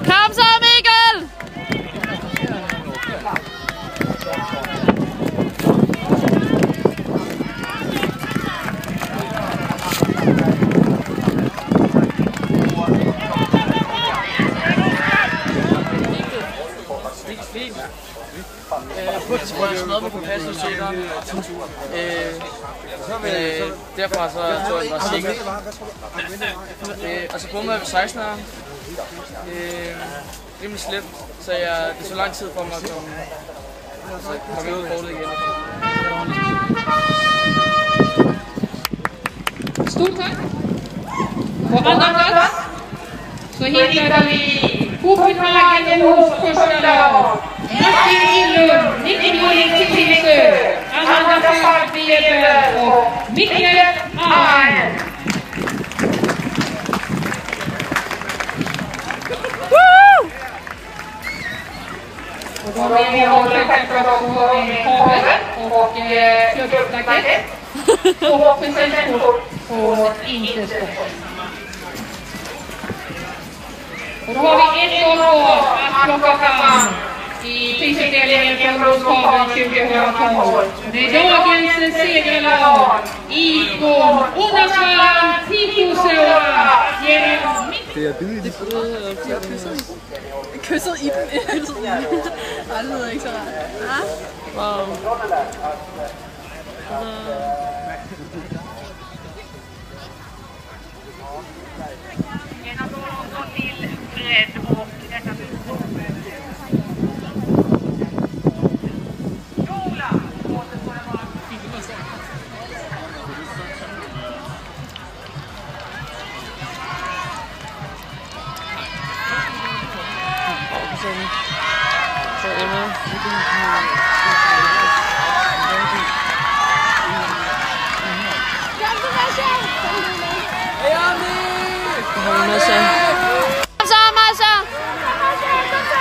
Kom så, Mikkel! Så var det jo noget med kompasset senere. Derfra så tog jeg bare sikker. Og så bommede jeg ved 16'eren. Rimelig slemt, så det er så lang tid for mig at komme ud af kortet igen. Stort tak. For andre plads, så hittar vi Copenhagen hos första lag. Martin Ilund, 1994, Amanda Fartweber och Mikkel Arn. Och då vill vi hålla självklart också med kabel och klubblacket. Och presentkort på Intersport. Och då har vi ett år på att plocka fram i prisutdelningen från Roskabel 2012. Det är dagens segerlag IK Odensvallan Tifosora genom... Det er billigt. Kysset i den. Ej, det lyder ikke så rart. Wow. Så Emma. Kom så, Masha! Kom så, Masha!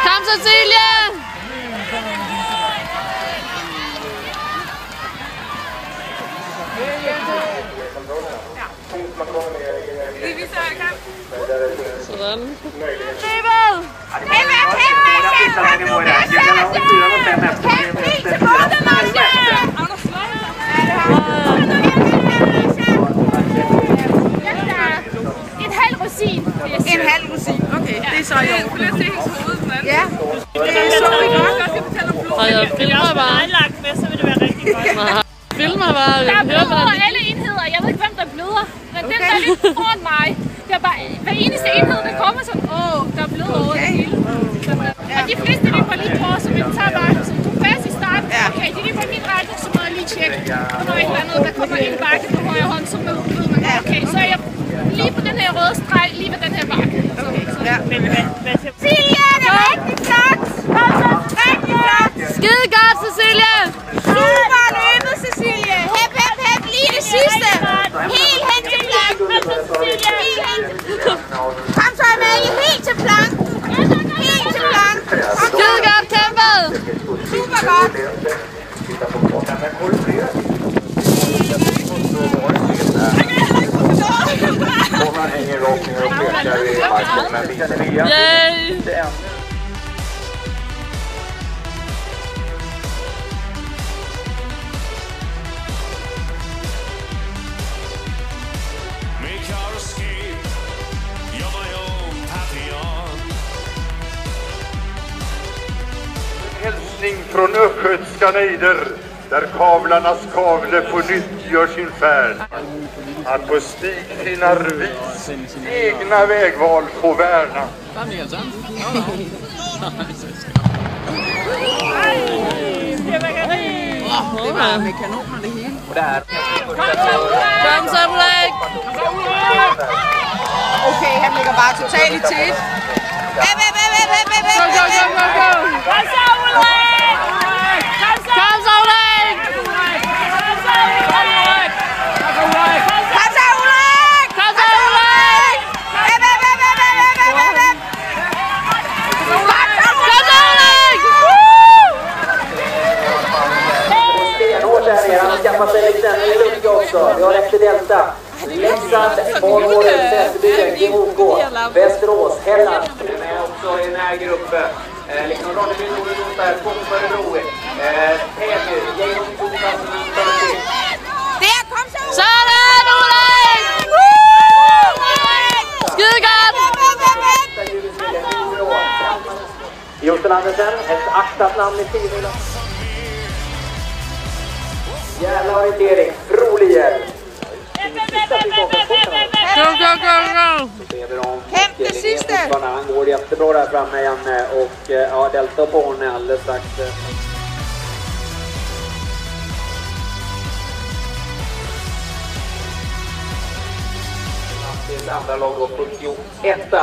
Kom så, Silje! Sådan. Løbet! En halv rosin. En halv rosin, okay. Det er så i orden. Vil jeg se hendes hoved på den? Ja. Det er så godt, jeg fortæller blod. Og jeg filmer bare. Med, så vil det være rigtig godt. Filmer bare. Der er blod over alle enheder. Jeg ved ikke, hvem der bløder. Men den der er lidt foran mig. Det er bare, hver eneste enhed, der kommer sådan, der er blod over det hele. Og de fleste løber lige på, så vi tager bare, så du er fast i starten. Okay, de løber i min retning, så må jeg lige tjekke. Og når et eller andet, der kommer en bakke på højre hånd, så ved man, okay, så er jeg lige på den her røde streg, lige ved den her bakke. Ja. Silje, det er rigtig flot! Rigtig flot! Skide godt, Cecilie! Super løbet, Cecilie! Hep, hep, hep, lige det sidste! Helt hen til planken! Helt hen til... Kom så, Amalie, helt til planken! Helt til planken! Skide godt kæmpet! Super godt! Yay! Hälsning från östgötska nejder, där kavlarnas kavle på nytt gör sin färd. Att på stig finna vis, egna vägval få värna. Det var med kanoner det hele. Kom så, Ulrik! Okay, han ligger bare totalt i tit. Go, go, go, go, go! Kom så, Ulrik! Kom så, Ulrik! Kom så, Ulrik! Kom så, Ulrik! Kom så, Ulrik! Stenhårt är ner. Han skaffar sig Leksand i Lund också. Vi har efter Delta. Leksand, Valmåret, Säterby, GOK, Västerås, Helland. Med också i den här gruppen. Liksom Ronneby, Norrlund där, Örebro. Täby, Jämtland, Stockholm. Der, kom så! Sådan, Ulrik! Skide godt! Justin Andersen, ett aktat namn i 10 minuter. Jävla orientering, rolig hjälp. Go, go, go, go! Hämt det sista! Han går jättebra där framme igen och ja, Delta på honom alldeles strax. Andra lag går 41.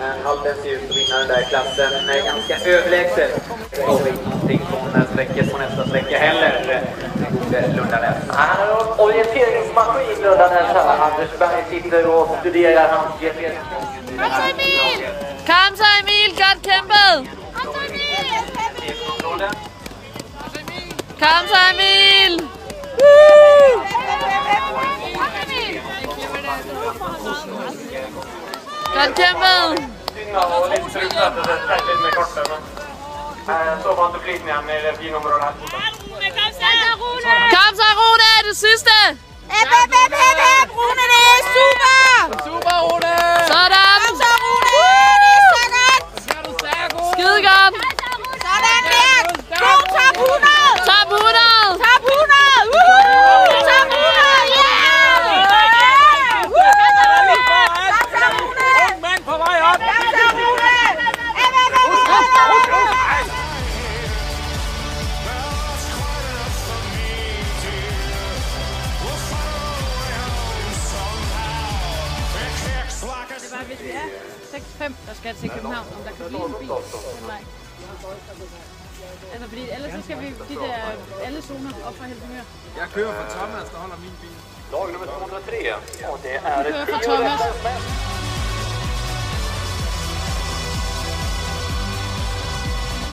En halvdens ut och vinner den där klassen ganska överlägset. Det går ingenting från sträcket på nästa sträcka heller. Gode Lundanäs. Han har en orienteringsmaskin Lundanäs här. Anders Berg sitter och studerar hans GPS. Kom så Emil! Kom så Emil, godt kæmpet! Kom så Emil! Kom så Emil! Godt kæmpet! Så var inte flit med ham i det fina området här. Kom så Rune, det sidste! Hep, Rune, det er super! Super, Rune! Sådan! Kom så, Rune! Det er så godt! Skide godt! Sådan der! God, top 100! Top 100! Top 100! Top 100! Ja! På vej op! Det var, hvis vi er 6-5, der skal til København, om der kan blive en bil den vej. Altså, fordi ellers så skal vi de der alle zoner op fra Helsingør. Jeg kører fra Thomas, der holder min bil. Lag nummer 203. Och det är Vi kører fra Thomas.